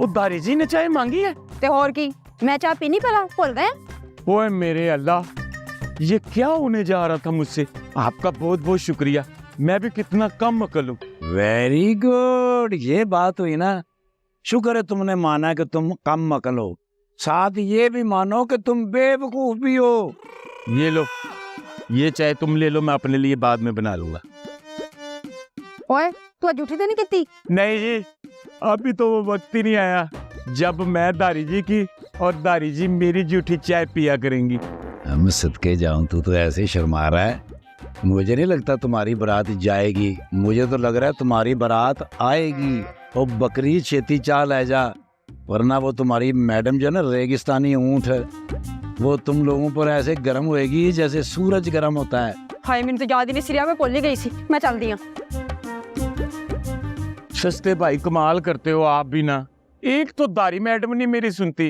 दारी जी ने चाय मांगी है? ते होर की मैं चाह पीनी पड़ा भूल गए? ओए मेरे अल्लाह, ये क्या होने जा रहा था मुझसे। आपका बहुत बहुत शुक्रिया, मैं भी कितना कम अकल हूँ। वेरी गुड, ये बात हुई ना। शुक्र है तुमने माना कि तुम कम अकल हो, साथ ये भी मानो कि तुम बेवकूफ भी हो। ये लो, ये चाय तुम ले लो, मैं अपने लिए बाद में बना लूंगा। ओए तू झूठी तो नहीं की? नहीं जी, अभी तो वो वक्त ही नहीं आया जब मैं दारी जी की और दारी जी मेरी जूठी चाय पिया करेंगी। हम सदके जाऊं, तू तो ऐसे ही शर्मा रहा है। मुझे नहीं लगता तुम्हारी बारात जाएगी, मुझे तो लग रहा है तुम्हारी बारात आएगी। और बकरी छेती चाल ले जा, वरना वो तुम्हारी मैडम जो है ना रेगिस्तानी ऊंट है, वो तुम लोगों पर ऐसे गर्म होएगी जैसे सूरज गर्म होता है। हाय मैंने तो याद ही नहीं, सिरिया में भूल ही गई सी। मैं चल दी। सस्ते भाई कमाल करते हो आप भी ना। एक तो दारी मैडम नहीं मेरी सुनती,